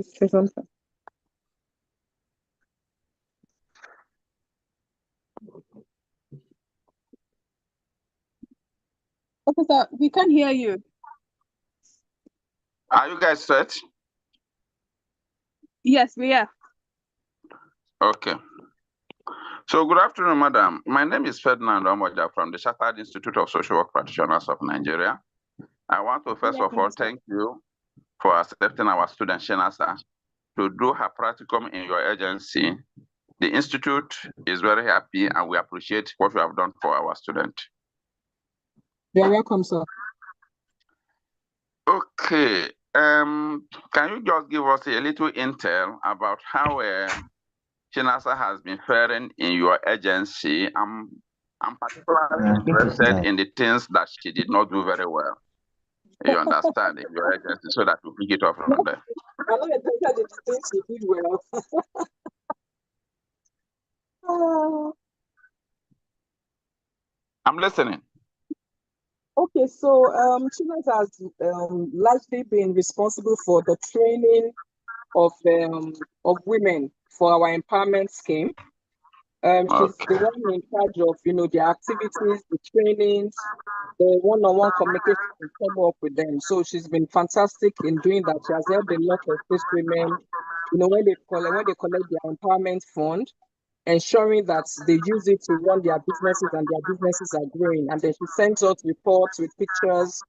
Say something. Officer, we can't hear you. Are you guys set? Yes, we are. Okay. So good afternoon, madam. My name is Ferdinand Omoja from the Chartered Institute of Social Work Practitioners of Nigeria. I want to first of all thank you for accepting our student Shinasa to do her practicum in your agency. The institute is very happy and we appreciate what you have done for our student. You're welcome, sir. Okay. Can you just give us a little intel about how Shinasa has been faring in your agency? I'm particularly interested in the things that she did not do very well. You understand, in your agency, so that we pick it up from there. I'm not interested in the things she did well. I'm listening. Okay, so Chinas has largely been responsible for the training of women for our empowerment scheme. She's the one in charge of, the activities, the trainings, the one-on-one communication and follow up with them. So she's been fantastic in doing that. She has helped a lot of these women, when they collect their empowerment fund, ensuring that they use it to run their businesses and their businesses are growing. And then she sends us reports with pictures.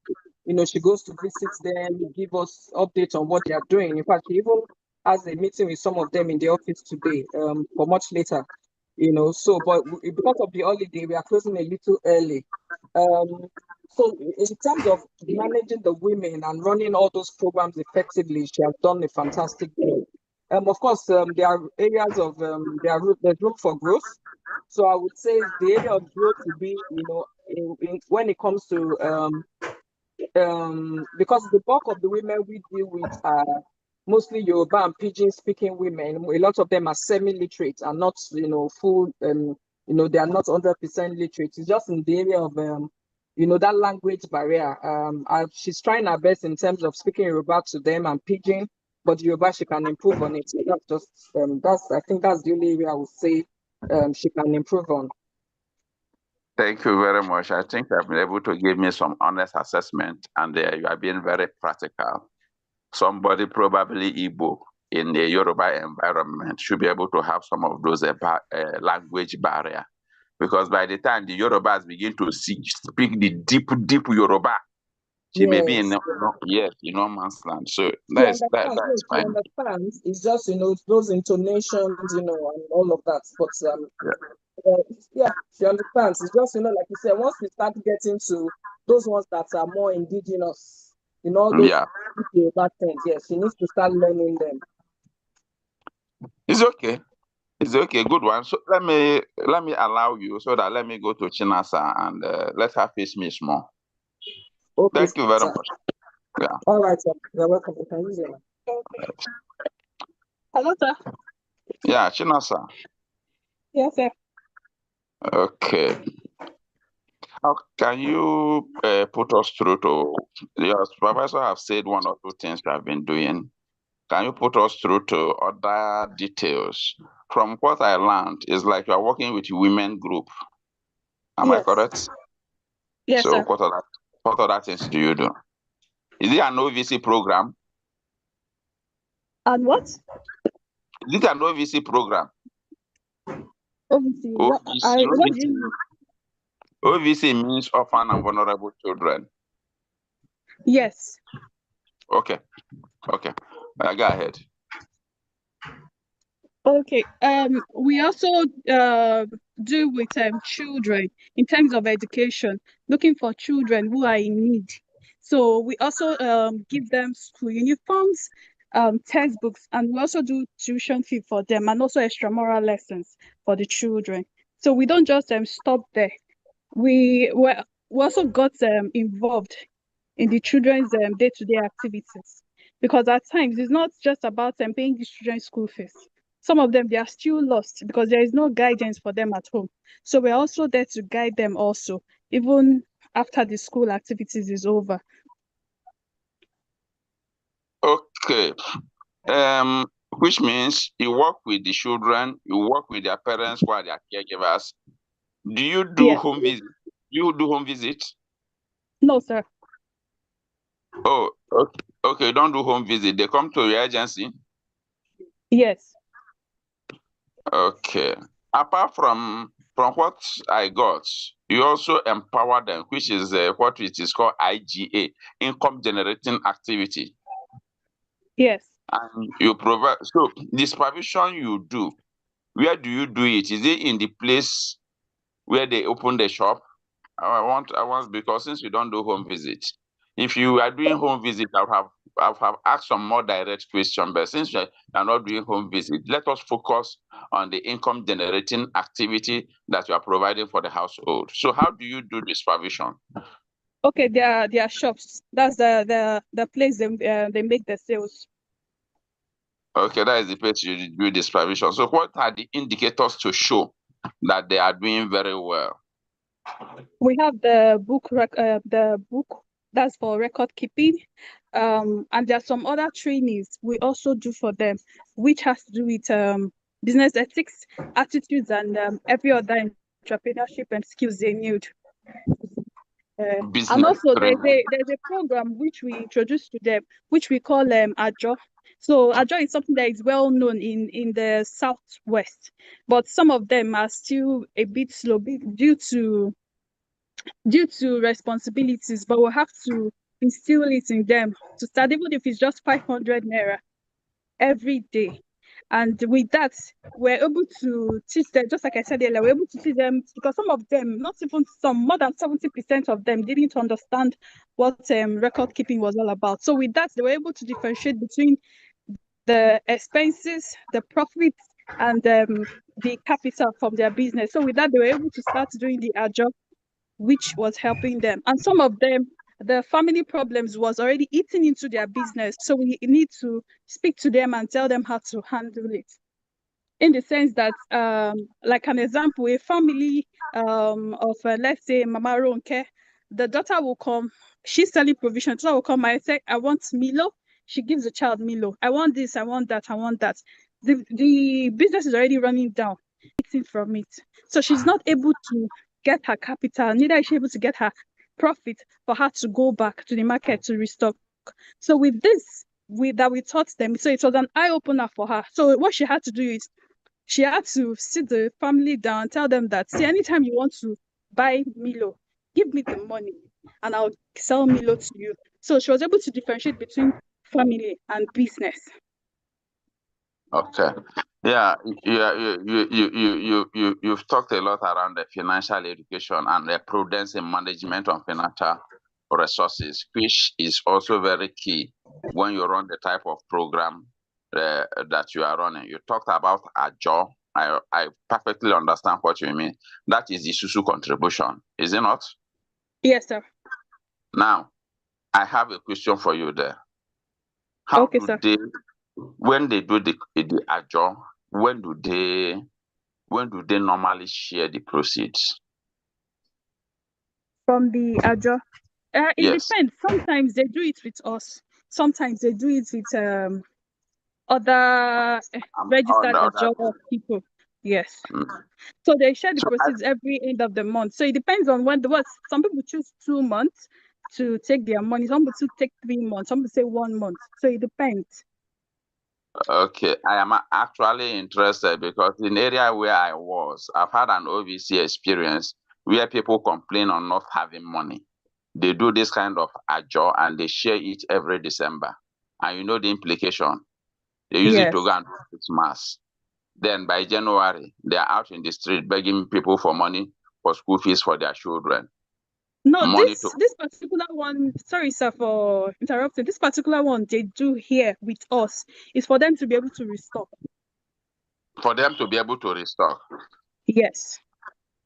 She goes to visit them, give us updates on what they are doing. In fact, she even has a meeting with some of them in the office today, for much later. But because of the holiday, we are closing a little early. So in terms of managing the women and running all those programs effectively, she has done a fantastic job. Of course, there are areas of there's room for growth. So I would say the area of growth would be, when it comes to because the bulk of the women we deal with are mostly Yoruba and Pidgin speaking women. A lot of them are semi-literate and not, full, they are not 100% literate. It's just in the area of, that language barrier. She's trying her best in terms of speaking Yoruba to them and Pidgin, but Yoruba, she can improve on it. So that's just, I think that's the only area I would say she can improve on. Thank you very much. I think I've been able to give me some honest assessment, and you are being very practical. Somebody, probably Igbo, in the Yoruba environment should be able to have some of those language barrier, because by the time the Yorubas begin to speak the deep Yoruba, she may be in no man's land. So that's fine. She understands. It's just those intonations, and all of that. But she understands. It's just like you said, once we start getting to those ones that are more indigenous, all those Yoruba things, she needs to start learning them. It's okay. It's okay, good one. So let me allow you, so that let me go to Chinasa and let her face me small. Okay, thank you very much. Yeah. All right, sir. You're welcome. You can use it. Hello, sir. Yeah, Chinasa. Yes, sir. Okay. How can you put us through to your supervisor? Have said one or two things you have been doing. Can you put us through to other details? From what I learned, it's like you are working with women group. Am I correct? Yes, so sir. What other things do you do? Is it an OVC program? And what? Is it an OVC program? OVC. OVC means orphan and vulnerable children. Yes. Okay. Go ahead. Okay. We also do with children in terms of education, looking for children who are in need. So we also give them school uniforms, textbooks, and we also do tuition fee for them, and also extramural lessons for the children. So we don't just stop there. We also got involved in the children's day-to-day activities, because at times it's not just about paying the children's school fees. Some of them, they are still lost because there is no guidance for them at home. So we're also there to guide them also, even after the school activities is over. Okay. Which means you work with the children, you work with their parents while they are caregivers. Do you do Yes. home visit? You do home visit? No, sir. Oh, okay. Okay, don't do home visit. They come to your agency. Yes. Okay. Apart from what I got, you also empower them, which is what it is called IGA, income generating activity. Yes. And you provide. So the supervision you do, where do you do it? Is it in the place where they open the shop? I want because since we don't do home visit, if you are doing home visit, I would have asked some more direct question. But since you are not doing home visit, let us focus on the income generating activity that you are providing for the household. So how do you do the supervision? Okay, their shops. That's the place they make the sales. Okay, that is the place you do the supervision. So what are the indicators to show that they are doing very well? We have the book that's for record keeping, and there are some other trainings we also do for them, which has to do with business ethics, attitudes, and every other entrepreneurship and skills they need. And Business also training. there's a program which we introduce to them, which we call AJO. So AJO is something that is well known in the Southwest, but some of them are still a bit slow due to responsibilities, but we'll have to instill it in them to start, even if it's just 500 naira every day. And with that, we're able to teach them, just like I said earlier, we're able to teach them because some of them, not even some, more than 70% of them didn't understand what record keeping was all about. So with that, they were able to differentiate between the expenses, the profits, and the capital from their business. So with that, they were able to start doing the job, which was helping them. And some of them, the family problems was already eating into their business. So we need to speak to them and tell them how to handle it. In the sense that, like an example, a family of, let's say, Mama Ronke, the daughter will come, she's selling provision, the daughter will come, I say, I want Milo. She gives the child Milo. I want this, I want that, I want that. The business is already running down, eating from it. So she's not able to get her capital, neither is she able to get her profit for her to go back to the market to restock. So with this, we taught them, so it was an eye opener for her. So what she had to do is she had to sit the family down, tell them that, see, anytime you want to buy Milo, give me the money and I'll sell Milo to you. So she was able to differentiate between family and business. Okay. Yeah, you've talked a lot around the financial education and the prudence in management of financial resources, which is also very key when you run the type of program that you are running. You talked about a job. I perfectly understand what you mean. That is the SUSU contribution, is it not? Yes, sir. Now, I have a question for you there. How Okay, do sir. they, when they do the AJO, when do they normally share the proceeds? From the AJO. It Yes. depends. Sometimes they do it with us. Sometimes they do it with other registered Other job people. Yes. mm. So they share the So proceeds every end of the month. So it depends on when some people choose 2 months to take their money. Some people take 3 months. Some people say 1 month. So it depends. okay, I am actually interested because in the area where I was, I've had an OVC experience where people complain on not having money. They do this kind of AJO and they share it every December. And you know the implication. They use it to Yes. go and do Christmas. Then by January, they are out in the street begging people for money for school fees for their children. No, Money to this particular one, sorry sir for interrupting. This particular one they do here with us is for them to be able to restock. for them to be able to restock. Yes.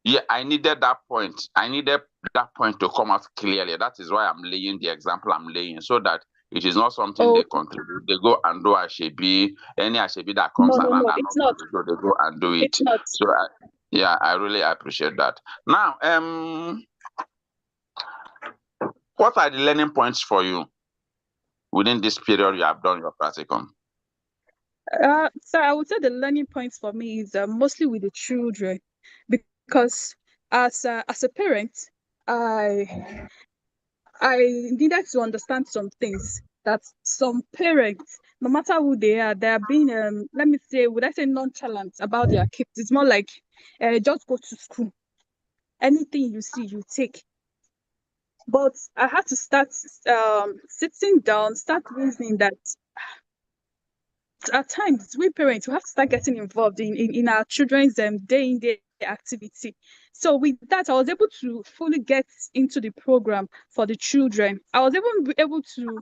Yeah, I needed that point. I needed that point to come out clearly. That is why I'm laying the example I'm laying, so that it is not something they Okay. contribute. They go and do Ashebi, any Ashebi that No, comes no, around no, and it's not not. so they go and do it. It's not. So yeah, I really appreciate that. Now, what are the learning points for you within this period you have done your practicum? So I would say the learning points for me is mostly with the children, because as a parent, I I needed to understand some things, that some parents, no matter who they are being let me say, would I say nonchalant about their kids. It's more like just go to school. Anything you see, you take. But I had to start sitting down, start reasoning that at times we parents we have to start getting involved in our children's day in day activity. So with that, I was able to fully get into the program for the children. I was even able to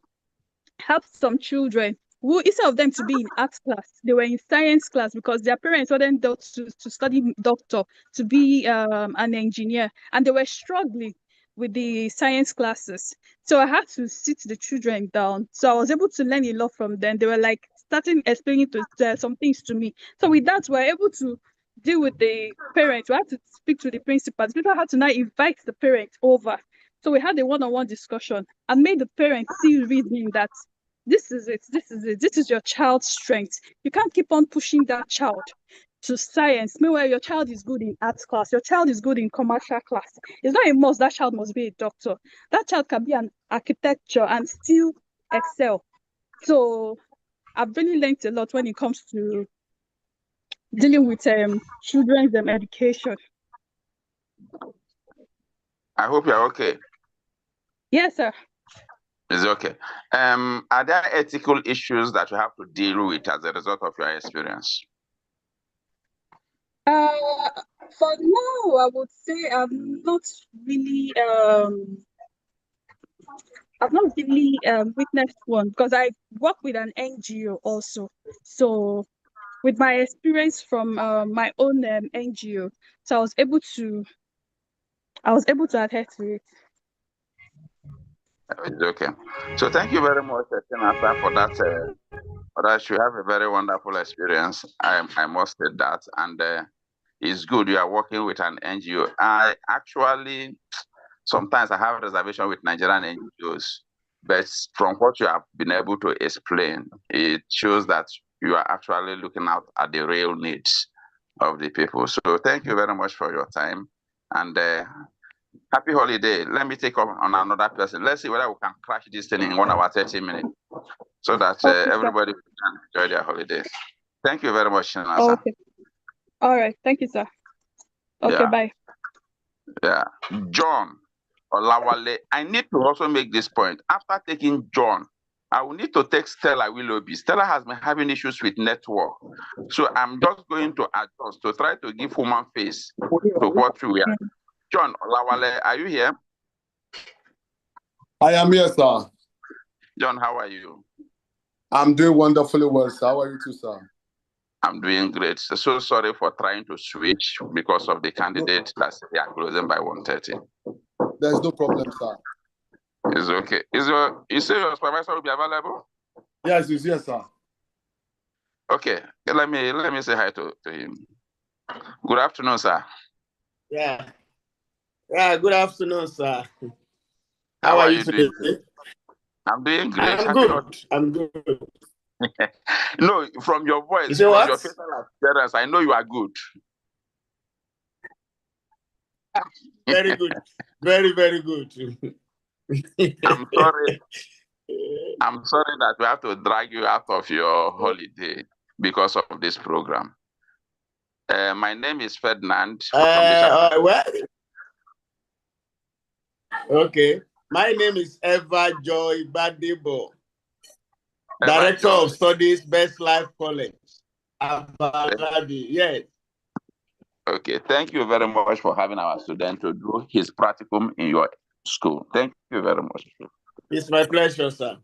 help some children who, instead of them to be in art class, they were in science class because their parents wanted them to study doctor, to be an engineer, and they were struggling with the science classes. So I had to sit the children down. So I was able to learn a lot from them. They were like starting explaining some things to me. So with that, we're able to deal with the parents. We had to speak to the principals. People had to now invite the parents over. So we had a one-on-one discussion and made the parents see reasoning that this is it, this is it, this is your child's strength. You can't keep on pushing that child to science. Meanwhile, your child is good in arts class, your child is good in commercial class. It's not a must that child must be a doctor. That child can be an architecture and still excel. So I've really learned a lot when it comes to dealing with children's education. I hope you're okay. Yes, sir. It's okay. Are there ethical issues that you have to deal with as a result of your experience? For now, I would say I've not really witnessed one, because I work with an NGO also. So with my experience from my own NGO, so I was able to adhere to it. It's okay. So thank you very much, Chinasa, for that. For that, you have a very wonderful experience. I must say that, and it's good you are working with an NGO. I actually sometimes I have a reservation with Nigerian NGOs, but from what you have been able to explain, it shows that you are actually looking out at the real needs of the people. So thank you very much for your time, and happy holiday. Let me take on another person. Let's see whether we can crash this thing in 1 hour, 30 minutes, so that Okay, everybody can enjoy their holidays. Thank you very much, Shinasa. okay. All right. Thank you, sir. Okay, Yeah. bye. Yeah. John Olawale, I need to also make this point. After taking John, I will need to take Stella Willoughby. Stella has been having issues with network. So I'm just going to adjust to try to give human face to what we are. John Olawale, are you here? I am here, sir. John, how are you? I'm doing wonderfully well, sir. How are you too, sir? I'm doing great. So sorry for trying to switch because of the candidate that they are closing by 1:30. There's no problem, sir. It's okay. You say your supervisor will be available? Yes, he's here, sir. Okay. Let me say hi to him. Good afternoon, sir. Yeah. Good afternoon, sir. How are you today? I'm doing great. I'm good. I'm good. No, from your voice, from your facial appearance, I know you are good. Very good. Very, very good. I'm sorry. I'm sorry that we have to drag you out of your holiday because of this program. My name is Ferdinand. Okay. My name is Eva Joy Badebo, Director of Studies, Best Life College. Yes. Okay. Thank you very much for having our student to do his practicum in your school. Thank you very much. It's my pleasure, sir.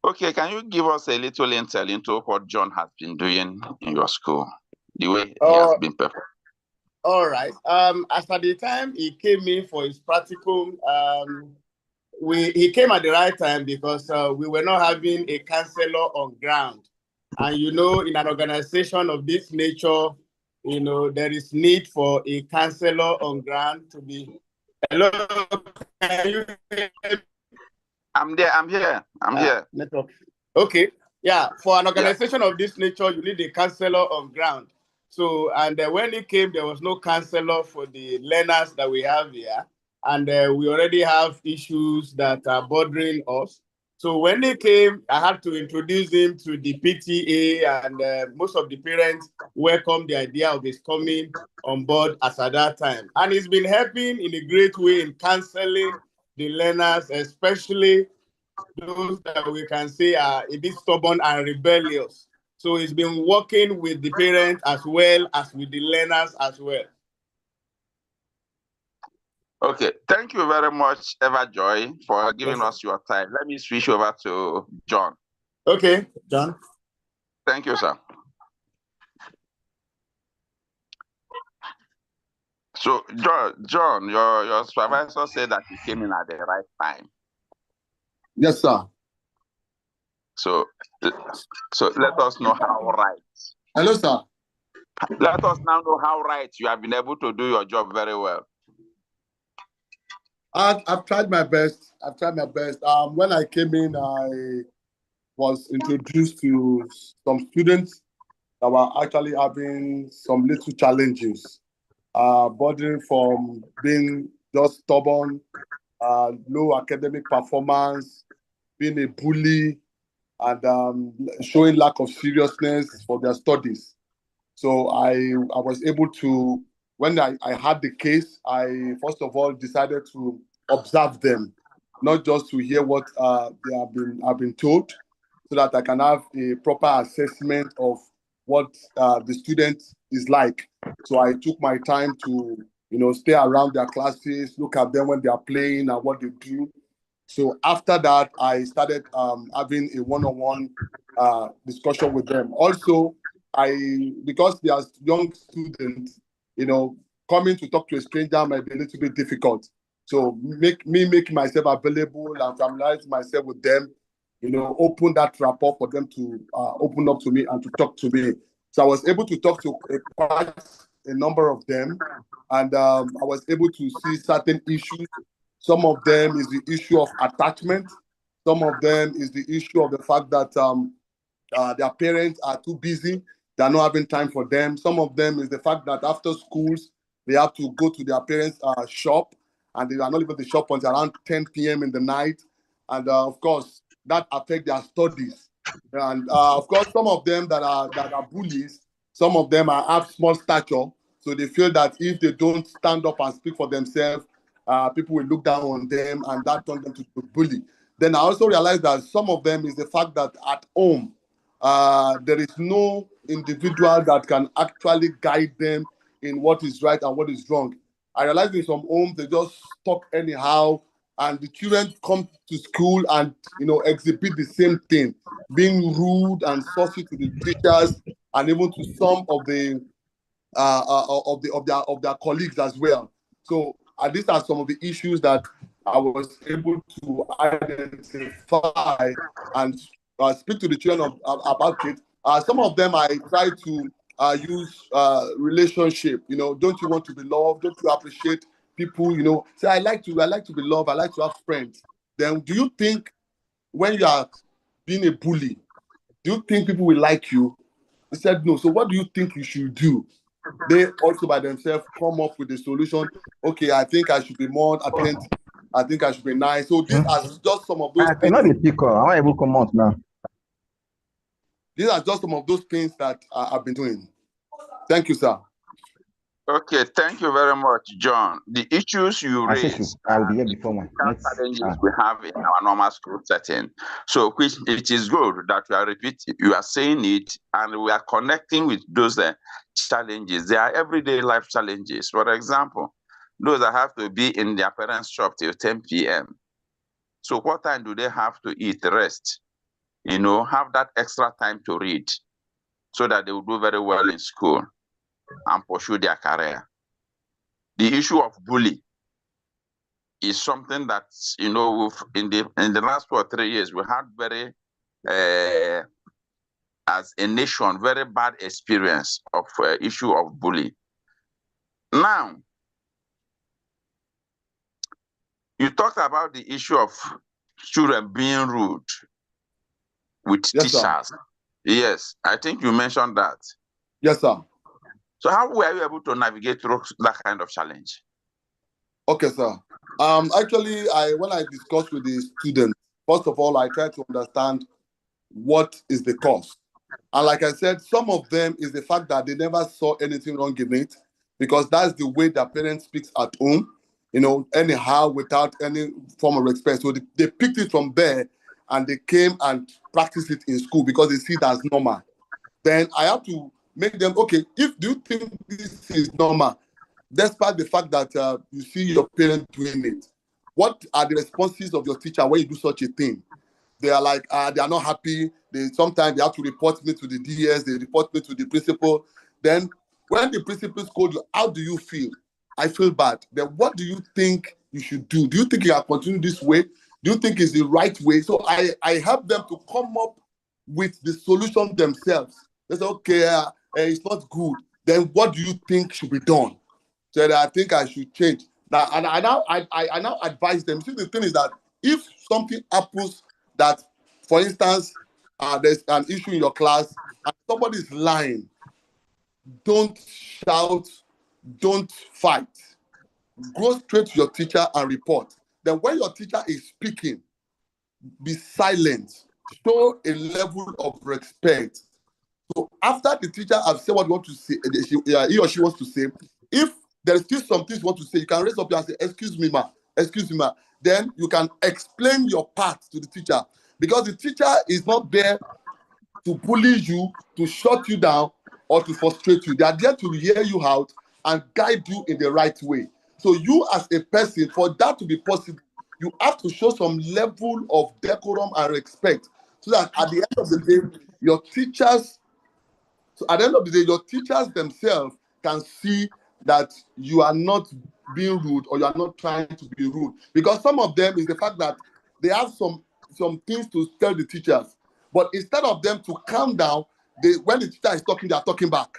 Okay, can you give us a little intel into what John has been doing in your school, the way he has been performing? All right. As at the time he came in for his practicum, he came at the right time because we were not having a counselor on ground. And you know, in an organization of this nature, you know, there is need for a counselor on ground to be. Hello, can you hear me? I'm there. I'm here. Network. Okay. Yeah, for an organization of this nature, you need a counselor on ground. So, and when he came, there was no counselor for the learners that we have here. And we already have issues that are bothering us. So when he came, I had to introduce him to the PTA, and most of the parents welcomed the idea of his coming on board as at that time. And he's been helping in a great way in counseling the learners, especially those that we can say are a bit stubborn and rebellious. So he's been working with the parents as well as with the learners as well. Okay, thank you very much, Eva Joy, for giving us your time. Let me switch over to John. Okay, John. Thank you, sir. So, John, your supervisor said that you came in at the right time. Yes, sir. So let us know how right. Hello, sir. Let us now know how right you have been able to do your job very well. I've tried my best. I've tried my best. When I came in, I was introduced to some students that were actually having some little challenges, bordering from being just stubborn, low academic performance, being a bully, and showing lack of seriousness for their studies. So I was able to, when I had the case, I first of all decided to observe them, not just to hear what they have been told, so that I can have a proper assessment of what the student is like. So I took my time to, stay around their classes, look at them when they are playing and what they do. So after that, I started having a one-on-one discussion with them. Also, because they are young students, coming to talk to a stranger might be a little bit difficult. So making myself available and familiarizing myself with them, open that rapport for them to open up to me and to talk to me. So I was able to talk to quite a number of them, and I was able to see certain issues. Some of them is the issue of attachment. Some of them is the issue of the fact that their parents are too busy. They're not having time for them. Some of them is the fact that after schools, they have to go to their parents' shop, and they are not leaving the shop until around 10 p.m. in the night. And of course, that affects their studies. And of course, some of them that are bullies, some of them have small stature. So they feel that if they don't stand up and speak for themselves, people will look down on them, and that turns them to bully. Then I also realized that some of them is the fact that at home, there is no individual that can actually guide them in what is right and what is wrong. I realized in some homes, they just talk anyhow, and the children come to school and, exhibit the same thing, being rude and saucy to the teachers and even to some of the of their colleagues as well. So these are some of the issues that I was able to identify and speak to the children about it. Some of them I try to use relationship. Don't you want to be loved? Don't you appreciate people? Say I like to be loved. I like to have friends. Then do you think when you are being a bully, do you think people will like you? He said no. So what do you think you should do? They also by themselves come up with a solution. Okay, I think I should be more attentive. I think I should be nice. So these are just some of those things. I want to come out now. These are just some of those things that I've been doing. Thank you, sir. Okay, thank you very much, John. The issues you raise I'll be here before one. challenges we have in our normal school setting. So, which it is good that we are repeating, you are saying it, and we are connecting with those challenges. They are everyday life challenges. For example, those that have to be in their parents' shop till 10 p.m. So, what time do they have to eat, rest? Have that extra time to read, so that they will do very well in school and pursue their career. The issue of bullying is something that, in the last 2 or 3 years, we had very, as a nation, very bad experience of issue of bullying. Now, you talked about the issue of children being rude. with Yes, sir. teachers. Yes, I think you mentioned that. Yes, sir. So how were you able to navigate through that kind of challenge? Okay, sir. Actually, when I discussed with the students, first of all, I tried to understand what is the cause. And like I said, some of them is the fact that they never saw anything wrong in it, because that's the way their parents speaks at home, anyhow, without any form of respect. So they picked it from there and they came and practiced it in school because they see it as normal. Then I have to make them, okay, do you think this is normal, despite the fact that you see your parents doing it? What are the responses of your teacher when you do such a thing? They are like, they are not happy. Sometimes they have to report me to the DS, they report me to the principal. Then when the principal scold you, how do you feel? I feel bad. Then what do you think you should do? Do you think you can continue this way? Do you think it's the right way? So I help them to come up with the solution themselves. They say, okay, it's not good. Then what do you think should be done? So I think I should change. Now, and I now advise them. See, the thing is that if something happens that, for instance, there's an issue in your class and somebody is lying, don't shout, don't fight. Go straight to your teacher and report. Then when your teacher is speaking, be silent. Show a level of respect. So after the teacher has said what you want to say, he or she wants to say, if there is still some things you want to say, you can raise up your hand and say, excuse me, ma, excuse me, ma. Then you can explain your part to the teacher, because the teacher is not there to bully you, to shut you down, or to frustrate you. They are there to hear you out and guide you in the right way. So you as a person, for that to be possible, you have to show some level of decorum and respect, so that at the end of the day, your teachers themselves can see that you are not being rude or you are not trying to be rude. Because some of them is the fact that they have some things to tell the teachers, but instead of them to calm down, when the teacher is talking, they are talking back.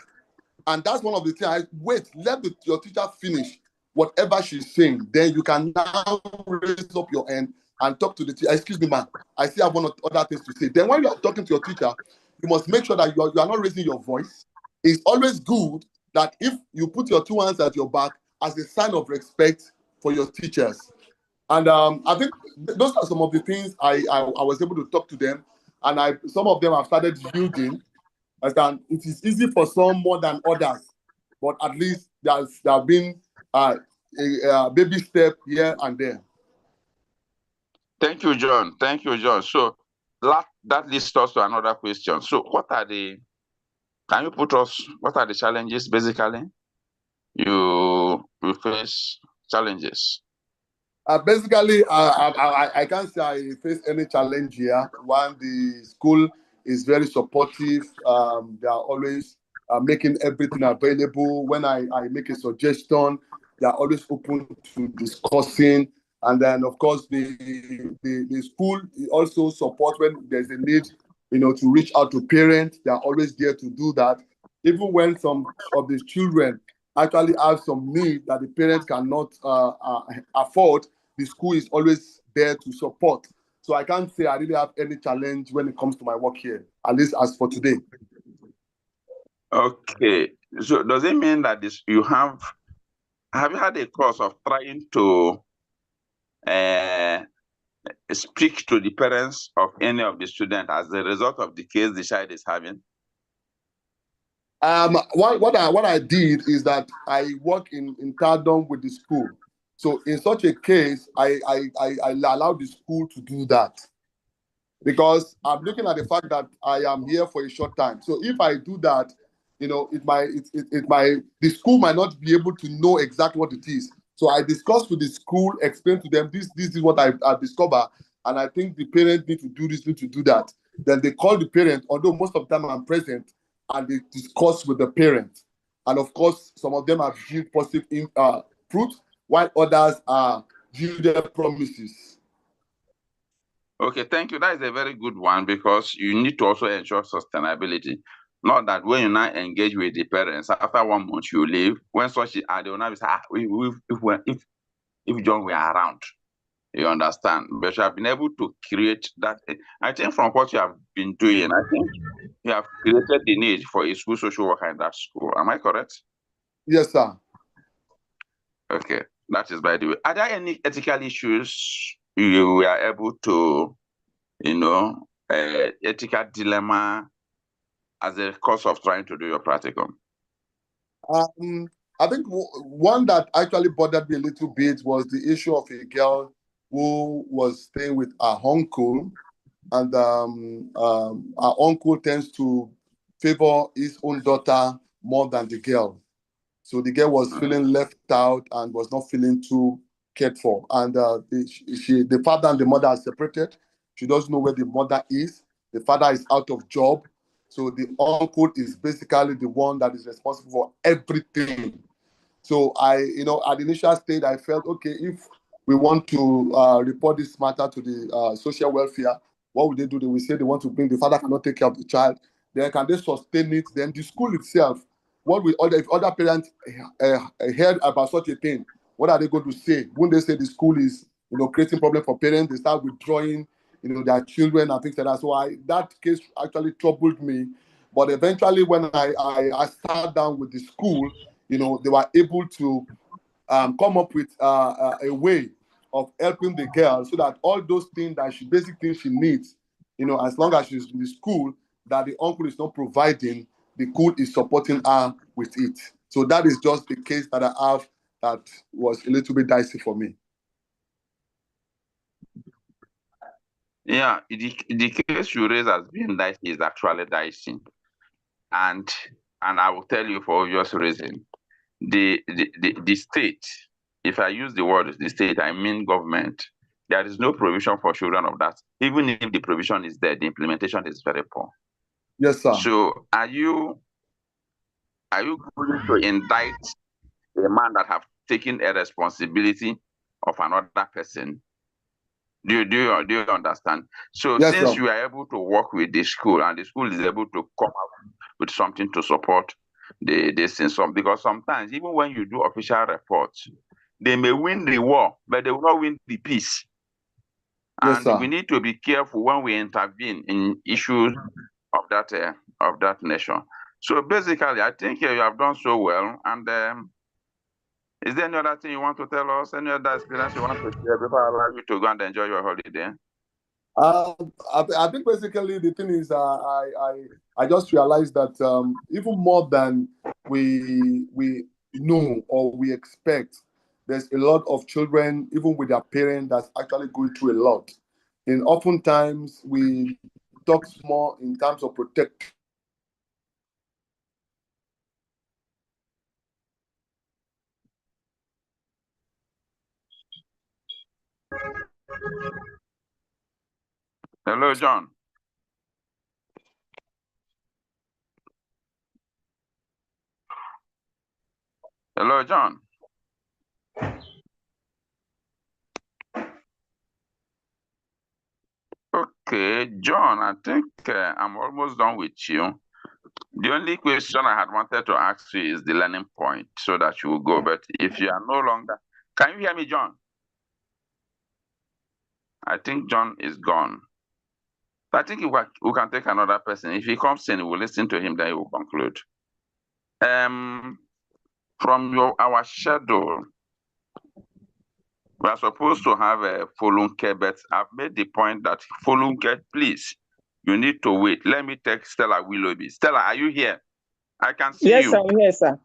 And that's one of the things. Wait, let your teacher finish whatever she's saying. Then you can now raise up your hand and talk to the teacher. Excuse me, ma'am, I still have one or other things to say. Then when you are talking to your teacher, you must make sure that you are not raising your voice. It's always good that if you put your two hands at your back as a sign of respect for your teachers. And I think those are some of the things I was able to talk to them. And some of them have started yielding. And it is easy for some more than others, but at least there have been a baby step here and there. Thank you, John. Thank you, John. So that leads us to another question. So can you put us, what are the challenges basically? You face challenges. Basically, I can't say I face any challenge here. One, the school is very supportive. They are always making everything available. When I make a suggestion, they are always open to discussing. And then, of course, the school also supports when there's a need, to reach out to parents. They are always there to do that. Even when some of the children actually have some need that the parents cannot afford, the school is always there to support. So I can't say I really have any challenge when it comes to my work here, at least as for today. Okay. So does it mean that you have you had a course of trying to speak to the parents of any of the students as a result of the case the child is having? What I did is that I work in tandem with the school. So in such a case, I allow the school to do that, because I'm looking at the fact that I am here for a short time. So if I do that, the school might not be able to know exactly what it is. So I discuss with the school, explain to them this is what I've discovered, and I think the parents need to do this, need to do that. Then they call the parent, although most of the time I'm present, and they discuss with the parent. And of course, some of them have yielded positive fruit, while others are yielded promises. Okay, thank you. That is a very good one, because you need to also ensure sustainability. Not that when you now engage with the parents, after 1 month you leave, when such they will now say, if John were around, You understand? But you have been able to create that. I think from what you have been doing, I think you have created the need for a school social worker in that school. Am I correct? Yes, sir. Okay. That is by the way. Are there any ethical issues you were able to, ethical dilemma as a cause of trying to do your practicum? I think one that actually bothered me a little bit was the issue of a girl who was staying with her uncle, and our uncle tends to favor his own daughter more than the girl. So the girl was feeling left out and was not feeling too cared for. And the father and the mother are separated. She doesn't know where the mother is. The father is out of job. So the uncle is basically the one that is responsible for everything. So at the initial stage, I felt, okay, if we want to report this matter to the social welfare, what would they do? They will say they want to bring the father cannot take care of the child. Then can they sustain it? Then the school itself, what will if other parents heard about such a thing, what are they going to say? Wouldn't they say the school is creating problem for parents? They start withdrawing their children and things like that. So that case actually troubled me. But eventually, when I sat down with the school, they were able to come up with a way of helping the girl so that all those things that basic things she needs, as long as she's in the school, that the uncle is not providing, the school is supporting her with it. So that is just the case that I have that was a little bit dicey for me. Yeah, the case you raise as being dicey is actually dicey. And I will tell you for obvious reason. The state, if I use the word the state, I mean government, there is no provision for children of that. Even if the provision is there, the implementation is very poor. Yes, sir. So are you going to indict a man that have taken a responsibility of another person? Do you understand? So yes, since sir. you are able to work with the school and the school is able to come up with something to support this thing, because sometimes even when you do official reports, they may win the war, but they will not win the peace. Yes, And sir. we need to be careful when we intervene in issues of that nation. So basically, I think you have done so well. And is there any other thing you want to tell us? Any other experience you want to share before I allow you to go and enjoy your holiday? I think basically the thing is, I just realized that even more than we know or we expect, there's a lot of children, even with their parents, that's actually going through a lot. And oftentimes we talk more in terms of protect. Hello, John. Hello, John. Okay, John, I think I'm almost done with you. The only question I had wanted to ask you is the learning point so that you will go. But if you are no longer, can you hear me, John? I think John is gone. I think we can take another person. If he comes in, we'll listen to him, then he will conclude. From our schedule, we are supposed to have a Folunke, but I've made the point that Folunke, please, you need to wait. Let me take Stella Willoughby. Stella, are you here? I can see Yes, you. sir, I'm here, sir.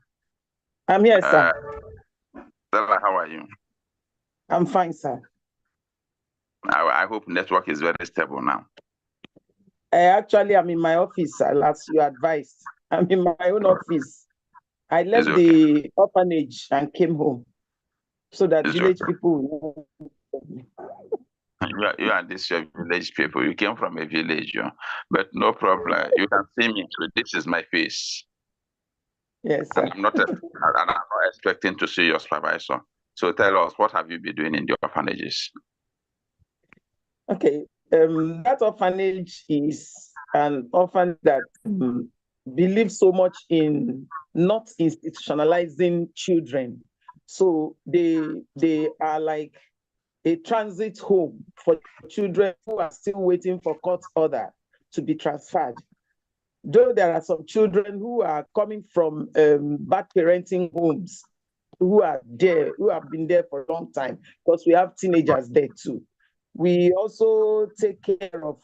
I'm here, sir. Stella, how are you? I'm fine, sir. I hope network is very stable now. Actually, I'm in my office, sir, as you advised. I'm in my own office. I left Okay. the orphanage and came home so that It's village okay. people. You are this your village people. You came from a village, but no problem. You can see me. So this is my face. Yes, sir. And I'm not expecting to see your supervisor. So tell us, what have you been doing in the orphanages? Okay. That orphanage is an orphan that believes so much in not institutionalizing children. So they are like a transit home for children who are still waiting for court order to be transferred. Though there are some children who are coming from bad parenting homes who are there, who have been there for a long time, because we have teenagers there too. We also take care of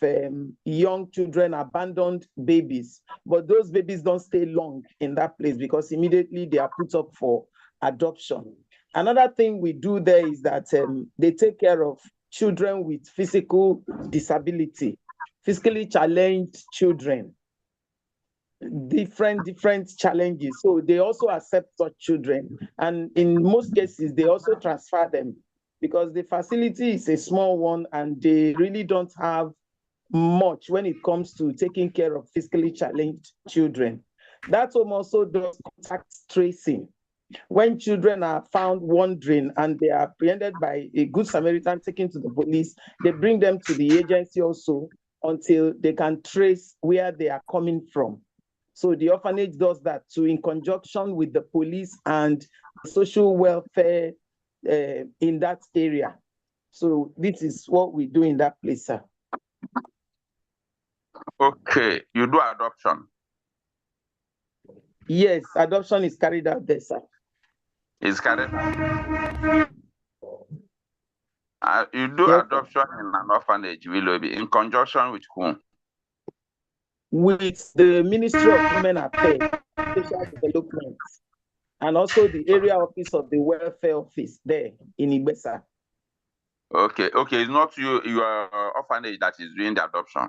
young children, abandoned babies, but those babies don't stay long in that place because immediately they are put up for adoption. Another thing we do there is that they take care of children with physical disability, physically challenged children, different challenges. So they also accept such children. And in most cases, they also transfer them because the facility is a small one and they really don't have much when it comes to taking care of physically challenged children. That home also does contact tracing. When children are found wandering and they are apprehended by a good Samaritan taken to the police, they bring them to the agency also until they can trace where they are coming from. So the orphanage does that too in conjunction with the police and social welfare in that area. So this is what we do in that place, sir. Okay, you do adoption? Yes, adoption is carried out there, sir. It's carried out. You do Yes, adoption in an orphanage, Willoughby, in conjunction with whom? with the Ministry of Women Affairs, Social Development, and also the area office of the welfare office there in Ibesa. Okay, it's not your orphanage that is doing the adoption.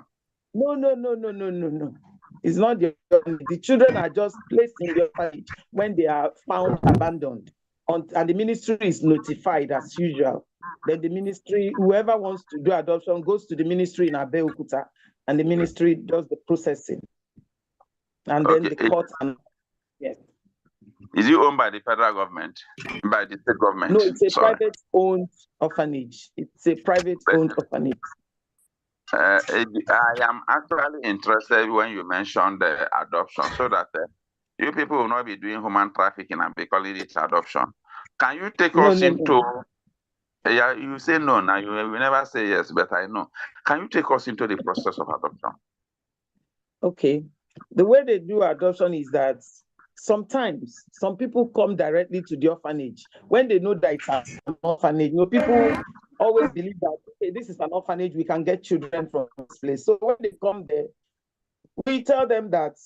No. It's not the children are just placed in the orphanage when they are found abandoned, and the ministry is notified as usual. Then the ministry, whoever wants to do adoption, goes to the ministry in Abeokuta, and the ministry does the processing, and then the court. Yes. Is it owned by the federal government, by the state government? No, it's a private-owned orphanage. It's a private-owned orphanage. I am actually interested when you mentioned the adoption, so that you people will not be doing human trafficking and be calling it adoption. Can you take us into? Yeah, you say no now. You will never say yes, but I know. Can you take us into the process of adoption? Okay. The way they do adoption is that sometimes some people come directly to the orphanage when they know that it's an orphanage. You know, people always believe that, okay, this is an orphanage, we can get children from this place. So when they come there, we tell them that,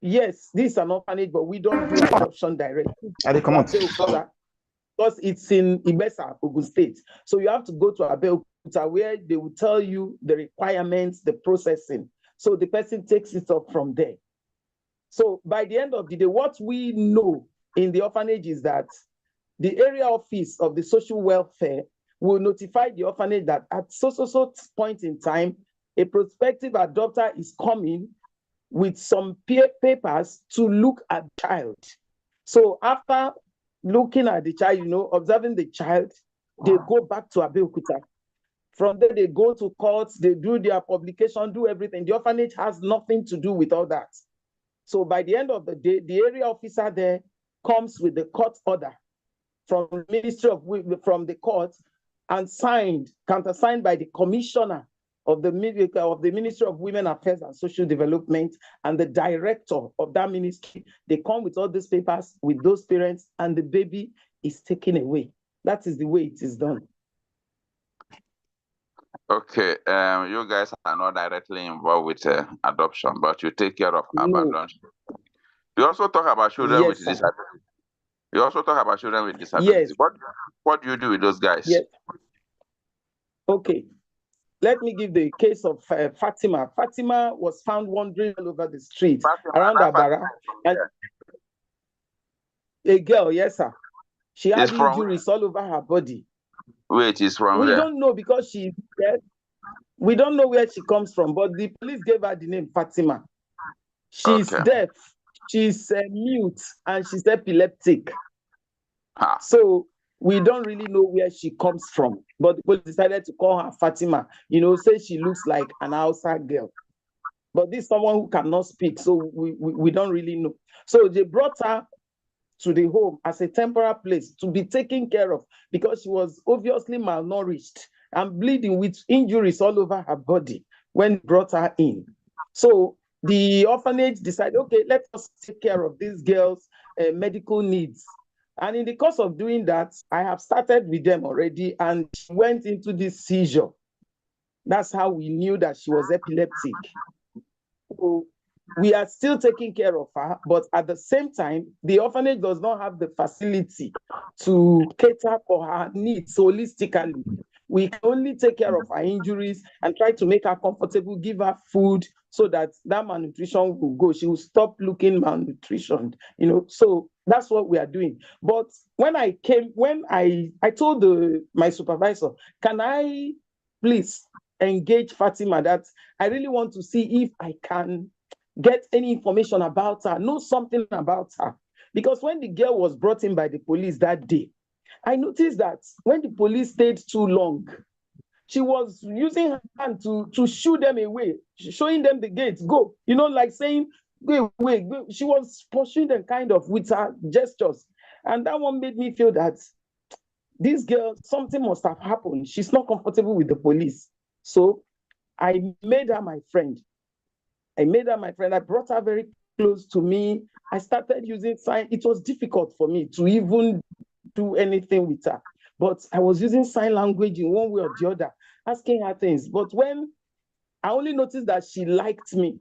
yes, this is an orphanage, but we don't do adoption directly. Because it's in Ibesa, Ogun State. So you have to go to Abeokuta where they will tell you the requirements, the processing. So the person takes it up from there. So by the end of the day, what we know in the orphanage is that the area office of the social welfare will notify the orphanage that at so point in time, a prospective adopter is coming with some papers to look at the child. So after looking at the child, observing the child, they go back to Abeokuta. From there, they go to courts, they do their publication, do everything. The orphanage has nothing to do with all that. So by the end of the day, the area officer there comes with the court order from the court and countersigned by the commissioner of the Ministry of Women Affairs and Social Development and the director of that ministry. They come with all these papers with those parents and the baby is taken away. That is the way it is done. Okay, you guys are not directly involved with adoption, but you take care of abandoned. You also talk about children with disabilities. You also talk about children with disabilities. Yes. What do you do with those guys? Yes. Okay, let me give the case of Fatima. Fatima was found wandering all over the street around Abara. A girl, yes, sir. She had injuries all over her body. Wait, is from where? We don't know because she's dead. We don't know where she comes from, but the police gave her the name Fatima. She's deaf, she's mute, and she's epileptic. So we don't really know where she comes from, but the police decided to call her Fatima. Say she looks like an outside girl. But this is someone who cannot speak, so we don't really know. So they brought her to the home as a temporary place to be taken care of because she was obviously malnourished and bleeding with injuries all over her body when brought her in. So the orphanage decided, okay, let us take care of this girl's medical needs. And in the course of doing that, I have started with them already, and she went into this seizure. That's how we knew that she was epileptic. So we are still taking care of her, but at the same time, the orphanage does not have the facility to cater for her needs holistically. We can only take care of her injuries and try to make her comfortable, give her food so that that malnutrition will go. She will stop looking malnutritioned, So that's what we are doing. But when I told my supervisor, can I please engage Fatima, that I really want to see if I can get any information about her, know something about her. Because when the girl was brought in by the police that day, I noticed that when the police stayed too long, she was using her hand to shoo them away, showing them the gates, go, like saying, go away, go. She was pursuing them kind of with her gestures. And that one made me feel that this girl, something must have happened. She's not comfortable with the police. So I made her my friend. I brought her very close to me. I started using sign. It was difficult for me to even do anything with her. But I was using sign language in one way or the other, asking her things. But when I only noticed that she liked me,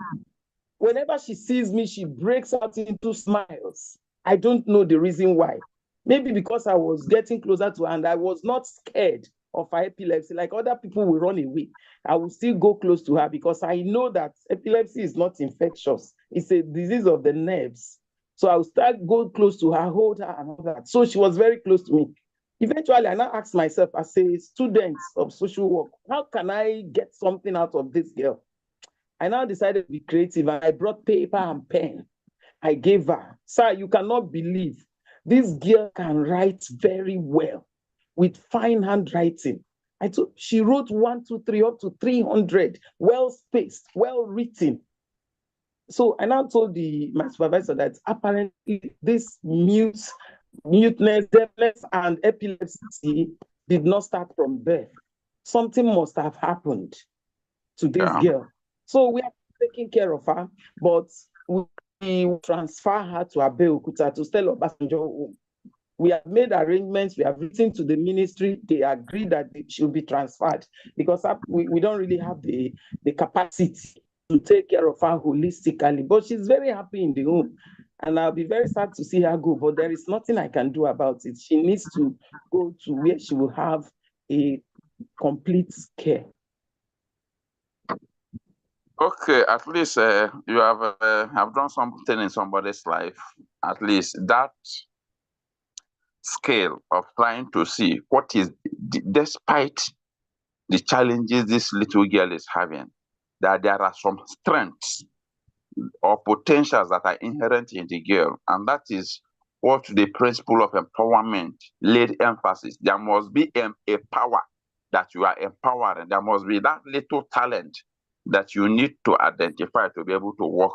whenever she sees me, she breaks out into smiles. I don't know the reason why. Maybe because I was getting closer to her and I was not scared of her epilepsy. Like other people will run away, I will still go close to her because I know that epilepsy is not infectious. It's a disease of the nerves. So I will start going close to her, hold her and all that. So she was very close to me. Eventually, I now asked myself as a student of social work, how can I get something out of this girl? I now decided to be creative. I brought paper and pen. I gave her. Sir, you cannot believe this girl can write very well with fine handwriting. She wrote 1, 2, 3, up to 300, well spaced, well written. So I now told my supervisor that apparently this muteness, deafness, and epilepsy did not start from birth. Something must have happened to this girl. So we are taking care of her, but we transfer her to Abeokuta to Stella Obasanjo home. We have made arrangements. We have written to the ministry. They agree that it should be transferred because we don't really have the capacity to take care of her holistically. But she's very happy in the home. And I'll be very sad to see her go, but there is nothing I can do about it. She needs to go to where she will have a complete care. Okay, at least you have done something in somebody's life. At least that scale of trying to see what is, despite the challenges this little girl is having, that there are some strengths or potentials that are inherent in the girl. And that is what the principle of empowerment laid emphasis. There must be a power that you are empowering. There must be that little talent that you need to identify to be able to work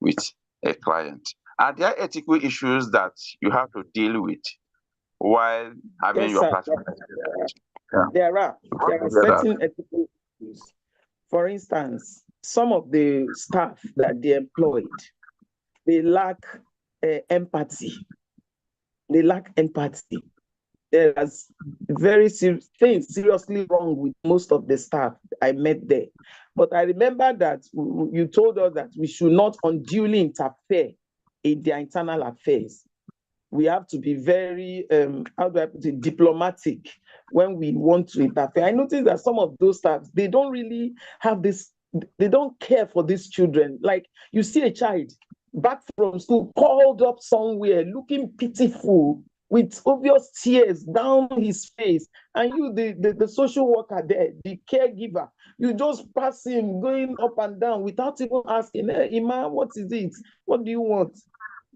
with a client. And there are ethical issues that you have to deal with while having your practice. There are certain ethical issues. For instance, some of the staff that they employed, they lack empathy. They lack empathy. There's very serious things seriously wrong with most of the staff I met there. But I remember that you told us that we should not unduly interfere in their internal affairs. We have to be very, diplomatic when we want to interfere. I noticed that some of those staff, they don't really have this, they don't care for these children. Like you see a child back from school, called up somewhere, looking pitiful, with obvious tears down his face, and you, the social worker there, the caregiver, you just pass him going up and down without even asking, hey, Imam, what is it? What do you want?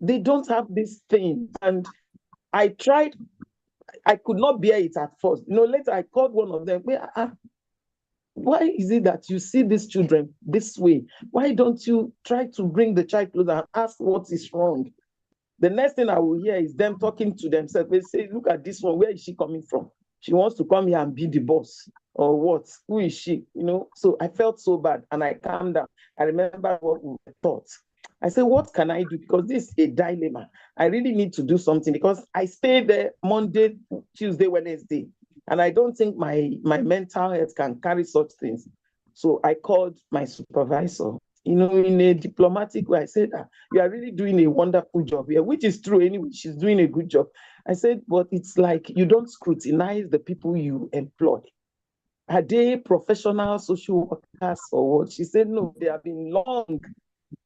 They don't have this thing. And I tried, I could not bear it at first. Later I called one of them, why is it that you see these children this way? Why don't you try to bring the child closer and ask what is wrong? The next thing I will hear is them talking to themselves. They say, look at this one, where is she coming from? She wants to come here and be the boss, or what? Who is she? You know, so I felt so bad and I calmed down. I remember what we thought. I said, what can I do? Because this is a dilemma. I really need to do something because I stayed there Monday, Tuesday, Wednesday, and I don't think my mental health can carry such things. So I called my supervisor, you know, in a diplomatic way. I said, you are really doing a wonderful job here, which is true anyway. She's doing a good job. I said, but it's like you don't scrutinize the people you employ. Are they professional social workers or what? She said, no, they have been long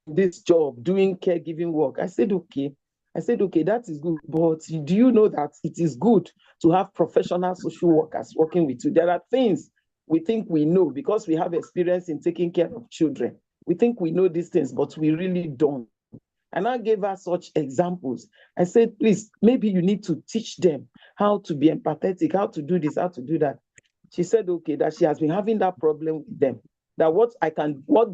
in this job doing caregiving work. I said, okay. That is good. But do you know that it is good to have professional social workers working with you? There are things we think we know because we have experience in taking care of children. We think we know these things, but we really don't. And I gave her such examples. I said, please, maybe you need to teach them how to be empathetic, how to do this, how to do that. She said, okay, that she has been having that problem with them. That what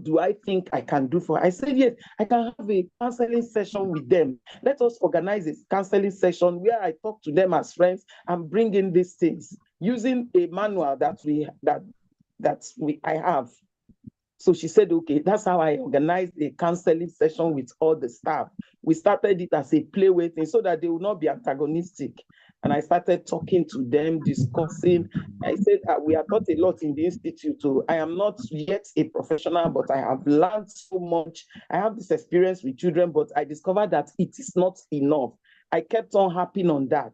do I think I can do for her? I said, yes, I can have a counseling session with them. Let us organize a counseling session where I talk to them as friends and bring in these things using a manual I have. So she said, okay, that's how I organized a counseling session with all the staff. We started it as a play thing so that they will not be antagonistic. And I started talking to them, discussing. I said, we are taught a lot in the institute. So I am not yet a professional, but I have learned so much. I have this experience with children, but I discovered that it is not enough. I kept on harping on that.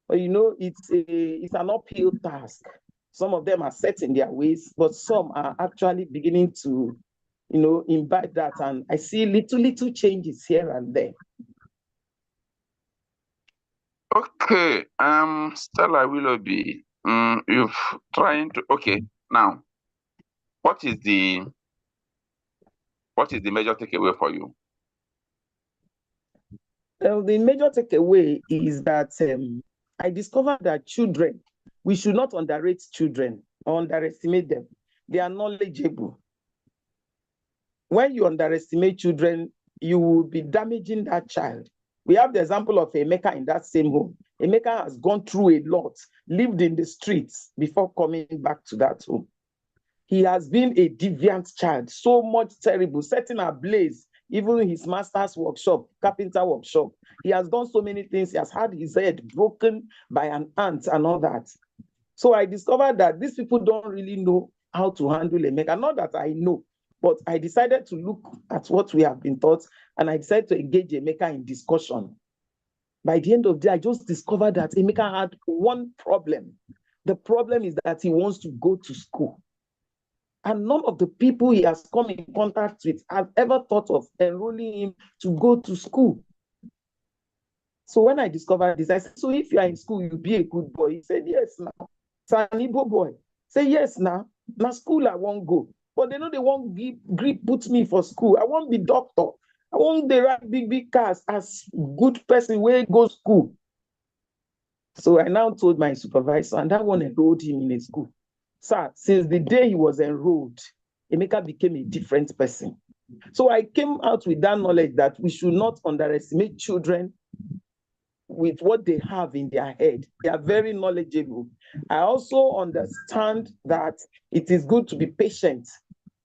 But you know, it's an uphill task. Some of them are set in their ways, but some are actually beginning to, you know, imbibe that. And I see little changes here and there. Okay, Stella Willoughby, you've trying to, okay, now, what is the major takeaway for you? Well, the major takeaway is that I discovered that children, we should not underrate children or underestimate them. They are knowledgeable. When you underestimate children, you will be damaging that child. We have the example of Emeka in that same home. Emeka has gone through a lot, lived in the streets before coming back to that home. He has been a deviant child, so much terrible, setting ablaze even his master's workshop, carpenter workshop. He has done so many things. He has had his head broken by an ant and all that. So I discovered that these people don't really know how to handle Emeka. Not that I know, but I decided to look at what we have been taught, and I decided to engage Emeka in discussion. By the end of the day, I just discovered that Emeka had one problem. The problem is that he wants to go to school. And none of the people he has come in contact with have ever thought of enrolling him to go to school. So when I discovered this, I said, so if you are in school, you'll be a good boy. He said, yes, now. It's an Igbo boy. Say, yes, now. Now school I won't go. But they know they won't put me for school. I won't be doctor. I won't ride big cars as good person where go school. So I now told my supervisor, and that one enrolled him in a school. Sir, since the day he was enrolled, Emeka became a different person. So I came out with that knowledge that we should not underestimate children with what they have in their head. They are very knowledgeable. I also understand that it is good to be patient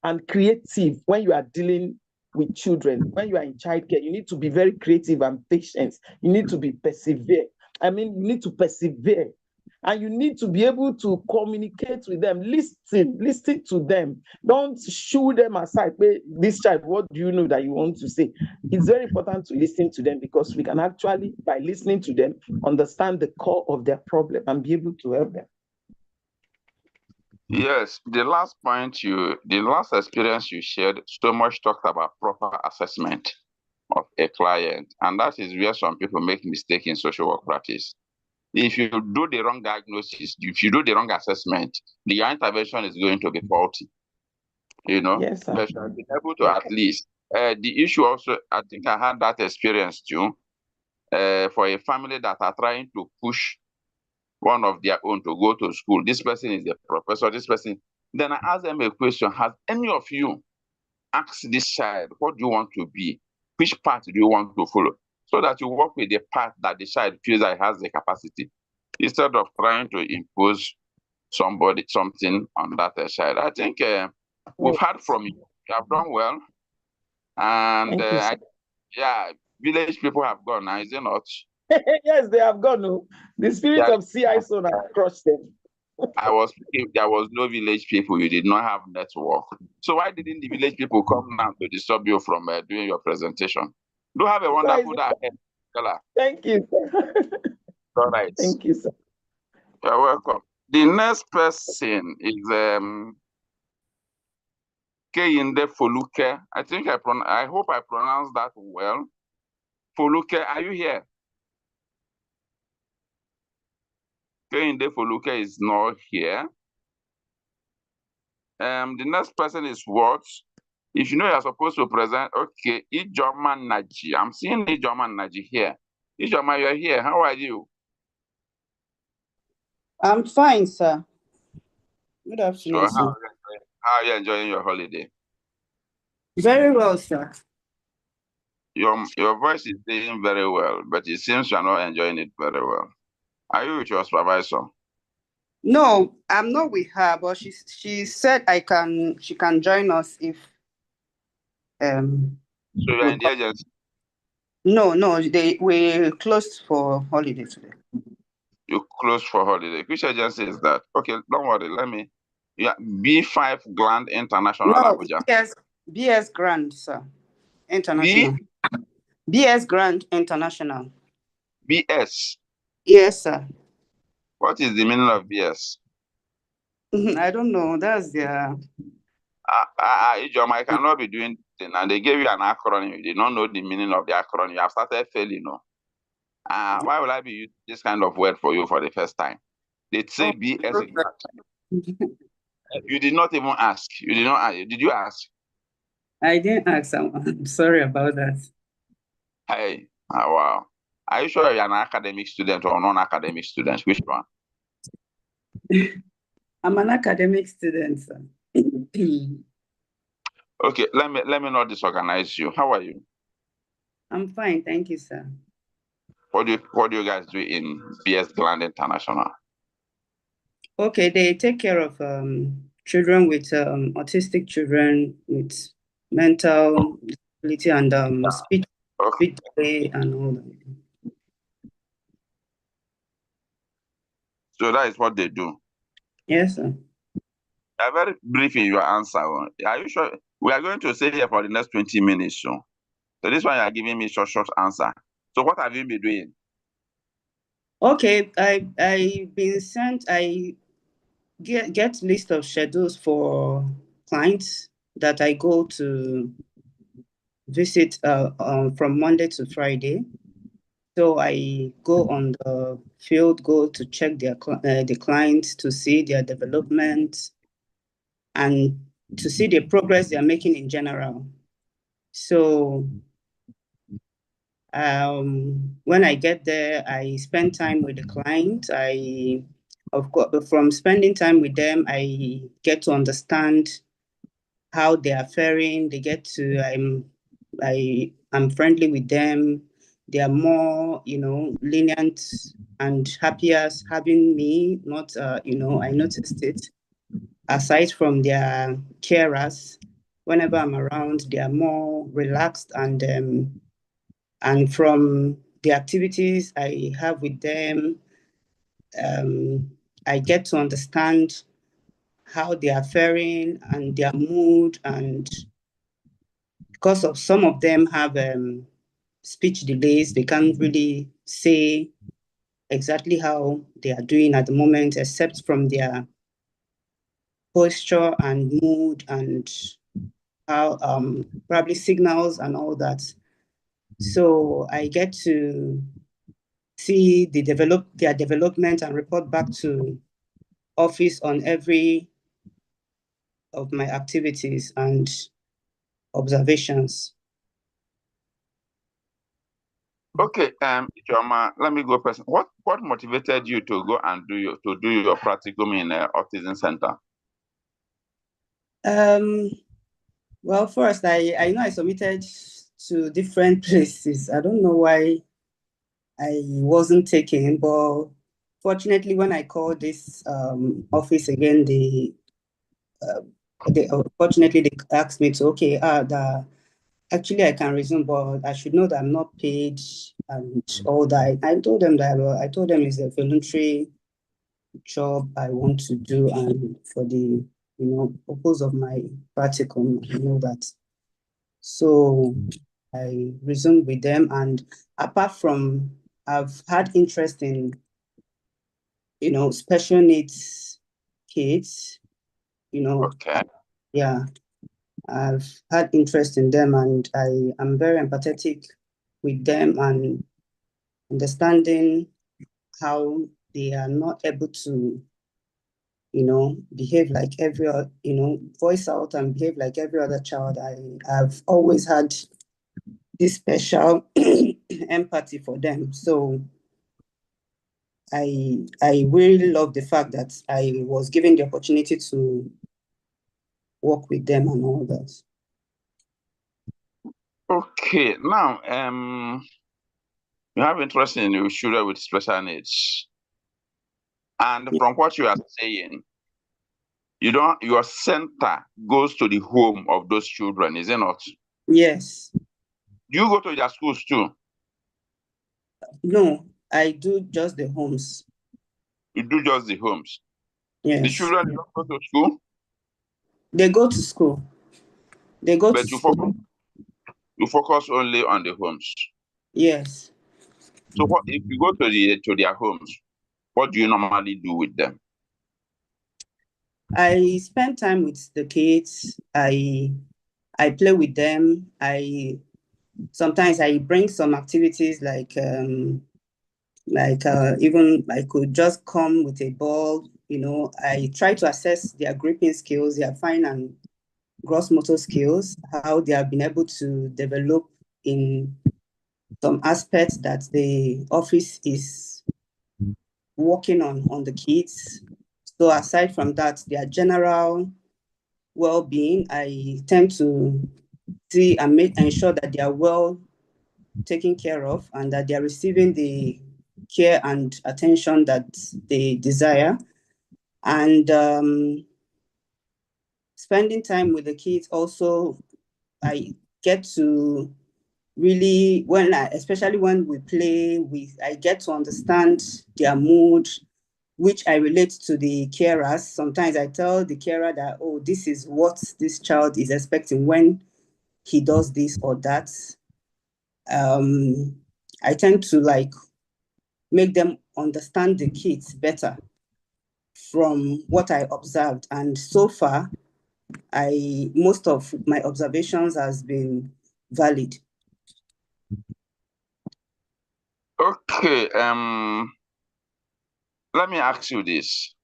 and creative when you are dealing with children. When you are in childcare, you need to be very creative and patient. You need to be persevere. You need to persevere. And you need to be able to communicate with them, listen to them. Don't shoo them aside. This child, what do you know that you want to say? It's very important to listen to them because we can actually, by listening to them, understand the core of their problem and be able to help them. Yes, the last experience you shared so much talked about proper assessment of a client. And that is where some people make mistakes in social work practice. If you do the wrong diagnosis, if you do the wrong assessment, the intervention is going to be faulty. You know, yes, sir. But you should be able to at least. The issue also, I think I had that experience too, for a family that are trying to push one of their own to go to school. This person is a professor, this person. Then I asked them a question, has any of you asked this child, what do you want to be? Which path do you want to follow? so that you work with the part that the child feels that has the capacity, instead of trying to impose something on that child. I think we've heard from you. You have done well. And Thank you, sir. yeah, village people have gone now, is it not? Yes, they have gone. No. The spirit Yeah. of C-ISOWN has crushed them. There was no village people. You did not have network. So why didn't the village people come now to disturb you from doing your presentation? Do have a wonderful day ahead, Stella. Thank you, sir. All right. Thank you, sir. You're welcome. The next person is Kehinde Foluke. I hope I pronounced that well. Foluke, are you here? Kehinde Foluke is not here. The next person is what? If you know you're supposed to present, okay, Ijoma Naji. I'm seeing Ijoma Naji here. Ijoma, you're here. How are you? I'm fine, sir. Good So afternoon, sir. how are you enjoying your holiday? Very well, sir. Your voice is doing very well, but it seems you're not enjoying it very well. Are you with your supervisor? No, I'm not with her, but she said she can join us if So you're in the agency? No, we closed for holiday today. You closed for holiday. Which agency is that? Okay, don't worry. Yeah, B5 Grand International, No, Abuja. BS Grand, sir. International. BS Grand International. BS? Yes, sir. What is the meaning of BS? I don't know. That's their... Ijoma, I cannot be doing this, and they gave you an acronym. You did not know the meaning of the acronym. You have started failing, no? Why would I be using this kind of word for you for the first time? They say BS. You did not even ask. You did not ask. Did you ask? I didn't ask. I'm sorry about that. Hey, wow. Are you sure you're an academic student or non-academic student? Which one? I'm an academic student, sir. Okay, let me not disorganize you. How are you? I'm fine, thank you, sir. What do you guys do in BS Grand International? Okay, they take care of children with autistic children with mental disability and speech delay and all that. So that is what they do. Yes, sir. Very brief in your answer. Are you sure? We are going to stay here for the next 20 minutes. So this one you are giving me short answer. So what have you been doing? Okay, I've been sent. I get list of schedules for clients that I go to visit from Monday to Friday. So I go on the field, go to check the clients to see their development and to see the progress they are making in general. So when I get there, I spend time with the client. Of course, from spending time with them, I get to understand how they are faring. I'm friendly with them. They are more, lenient and happier having me. Not, I noticed it. Aside from their carers, whenever I'm around, they are more relaxed and from the activities I have with them, I get to understand how they are faring and their mood, and because of some of them have speech delays, they can't really say exactly how they are doing at the moment, except from their posture and mood and how probably signals and all that. So I get to see their development and report back to office on every of my activities and observations. Okay, Ijoma, let me go person. What motivated you to go and do your practicum in autism center? Well, first I know I submitted to different places. I don't know why I wasn't taken, but fortunately, when I called this office again, fortunately they asked me to actually I can resume, but I should know that I'm not paid and all that. I told them it's a voluntary job I want to do, and for the purpose of my practicum and all that. So I resumed with them, and apart from, I've had interest in special needs kids. Okay. Yeah, I've had interest in them, and I am very empathetic with them and understanding how they are not able to behave like every other, voice out and behave like every other child. I've always had this special empathy for them. So I really love the fact that I was given the opportunity to work with them and all that. Okay, now you have interest in your children with special needs. And from what you are saying, your center goes to the home of those children, is it not? Yes. Do you go to their schools too? No, I do just the homes. You do just the homes? Yes. The children don't go to school? They go to school. They go But to school. You focus only on the homes? Yes. So what if you go to their homes, what do you normally do with them? I spend time with the kids. I play with them. Sometimes I bring some activities like even I could just come with a ball. I try to assess their gripping skills, their fine and gross motor skills, how they have been able to develop in some aspects that the office is working on the kids. So aside from that, their general well-being, I tend to see and ensure that they are well taken care of and that they are receiving the care and attention that they desire. And spending time with the kids also, I get to really, especially when we play, I get to understand their mood, which I relate to the carers. Sometimes I tell the carer that, oh, this is what this child is expecting when he does this or that. I tend to make them understand the kids better from what I observed. And so far, most of my observations has been valid. Okay, let me ask you this.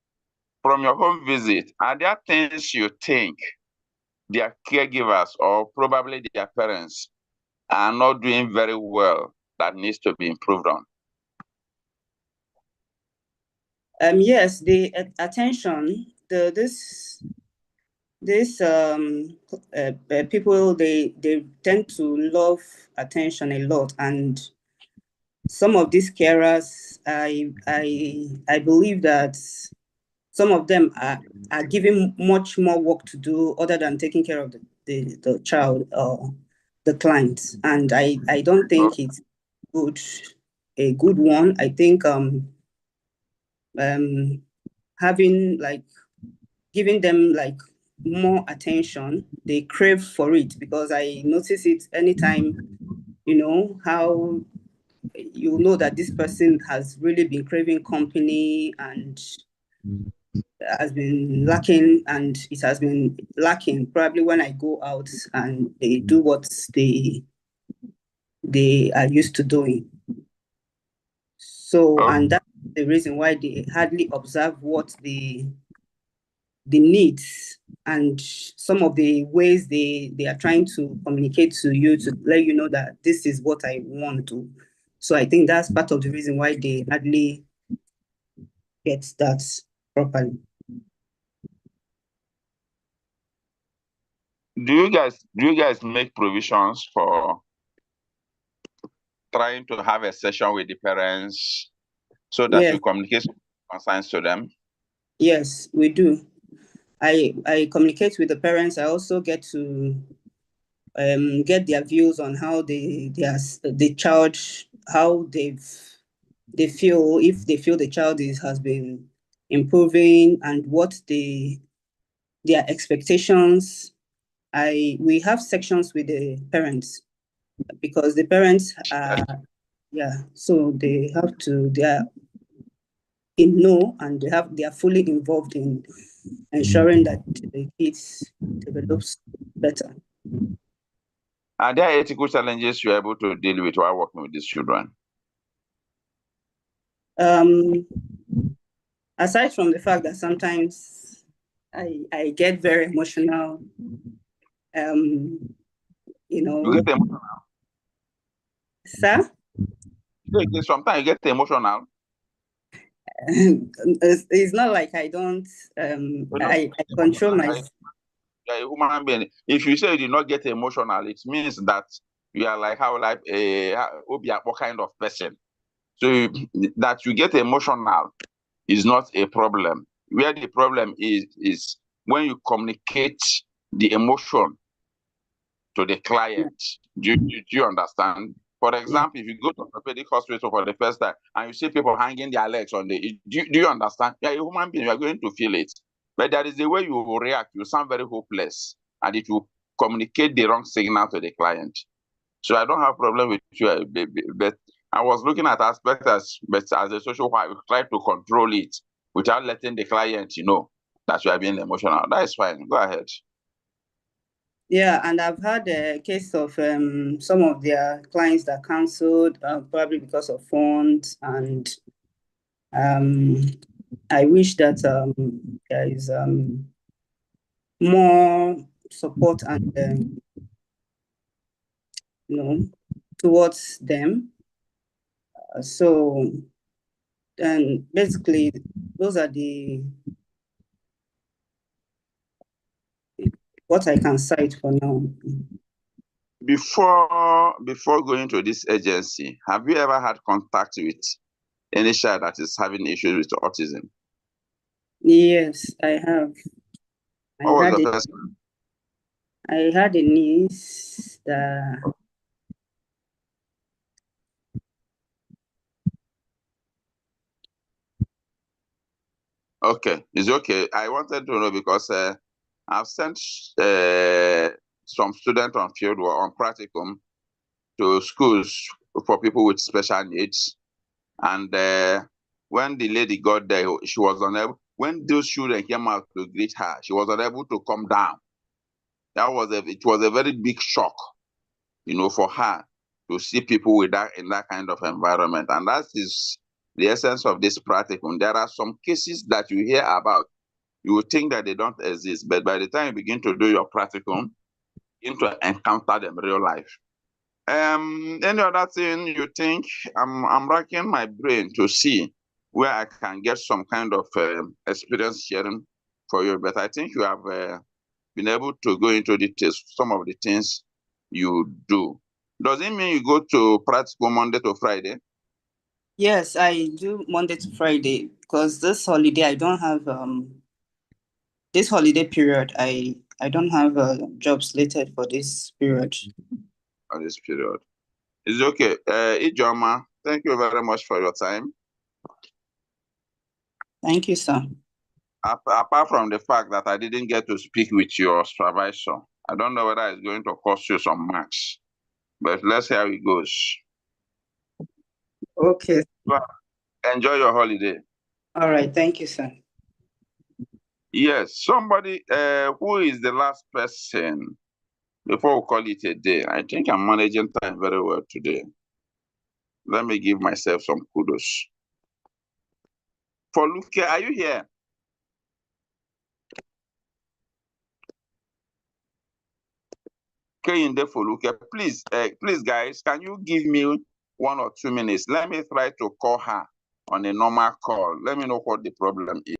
From your home visit, are there things you think their caregivers or probably their parents are not doing very well that needs to be improved on? Yes, the attention, people, they tend to love attention a lot, and some of these carers, I believe that some of them are given much more work to do other than taking care of the child or the client, and I don't think it's a good one. I think having giving them more attention, they crave for it, because I notice it anytime, how you know that this person has really been craving company and has been lacking, and it has been lacking probably when I go out and they do what they are used to doing. So, and that's the reason why they hardly observe what the needs and some of the ways they are trying to communicate to you to let you know that this is what I want to. So I think that's part of the reason why they hardly get that properly. Do you guys make provisions for trying to have a session with the parents so that Yes. you communicate concerns to them? Yes, we do. I communicate with the parents. I also get to get their views on how the child, how they feel, if they feel the child has been improving, and what their expectations. We have sections with the parents because the parents are, so they are in know, and they are fully involved in ensuring that the kids develops better. Are there ethical challenges you're able to deal with while working with these children? Aside from the fact that sometimes I get very emotional, You get emotional? Sir? Sometimes you get emotional. It's not like I don't, I control myself. You're a human being. If you say you did not get emotional, it means that you are like what kind of person. So that you get emotional is not a problem. Where the problem is when you communicate the emotion to the client. Do you understand? For example, if you go to orthopedic hospital for the first time and you see people hanging their legs on do you understand? You're a human being, you are going to feel it. But that is the way you will react. You sound very hopeless and it will communicate the wrong signal to the client. So I don't have problem with you, but I was looking at aspects but as a social worker, try to control it without letting the client know that you are being emotional. That is fine. Go ahead. Yeah, and I've had a case of some of their clients that canceled probably because of funds, and I wish that there is more support and towards them. So, and basically, those are what I can cite for now. Before going to this agency, have you ever had contact with any child that is having issues with autism? Yes, I have. What was the first one? I had a niece that Okay, it's okay. I wanted to know because I've sent some students on field work on practicum to schools for people with special needs. And when the lady got there, she was unable, when those children came out to greet her, she was unable to come down. It was a very big shock, for her to see people in that kind of environment. And that is the essence of this practicum. There are some cases that you hear about, you would think that they don't exist, but by the time you begin to do your practicum, you begin to encounter them in real life. Any other thing you think? I'm racking my brain to see where I can get some kind of experience sharing for you, but I think you have been able to go into details, some of the things you do. Does it mean you go to practical Monday to Friday? Yes, I do Monday to Friday because this holiday I don't have this holiday period I don't have a job slated for this period. On this period. It's okay. Ijoma, thank you very much for your time. Thank you, sir. Apart from the fact that I didn't get to speak with your supervisor, I don't know whether it's going to cost you some marks, but let's see how it goes. Okay. Well, enjoy your holiday. All right. Thank you, sir. Yes, somebody, who is the last person before we call it a day? I think I'm managing time very well today. Let me give myself some kudos. For Luke, are you here? Please, please, guys, can you give me 1 or 2 minutes? Let me try to call her on a normal call. Let me know what the problem is.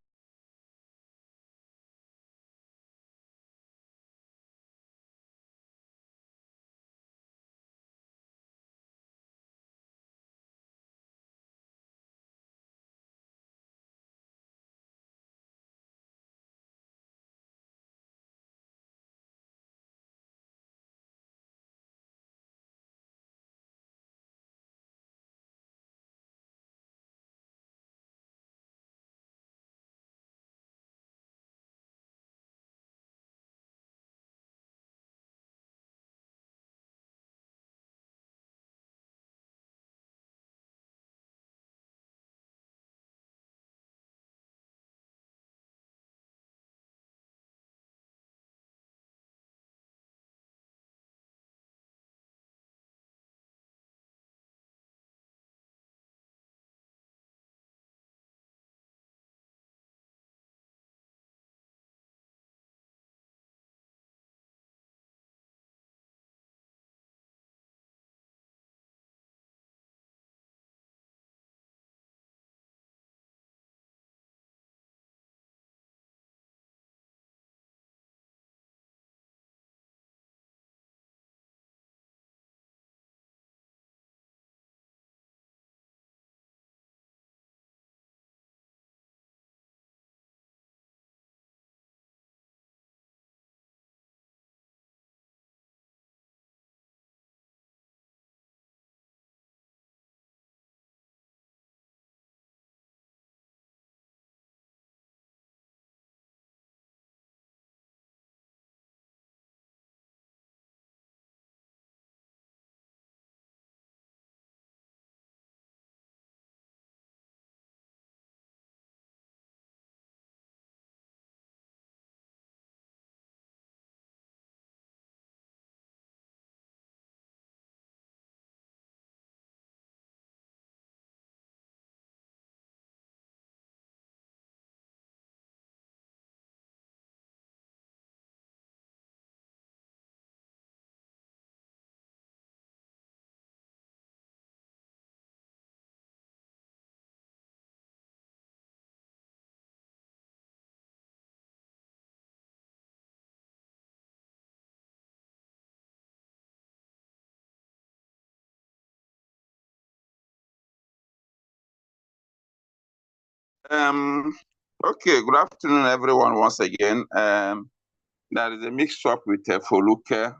Okay, good afternoon, everyone, once again. There is a mix-up with Foluke.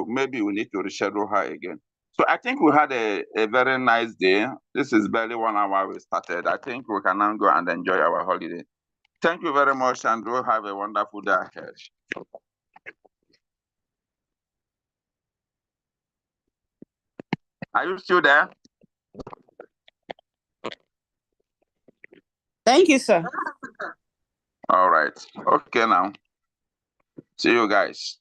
Maybe we need to reschedule her again. So I think we had a very nice day. This is barely 1 hour we started. I think we can now go and enjoy our holiday. Thank you very much, and we'll have a wonderful day ahead. Are you still there? Thank you, sir. All right. Okay, now. See you guys.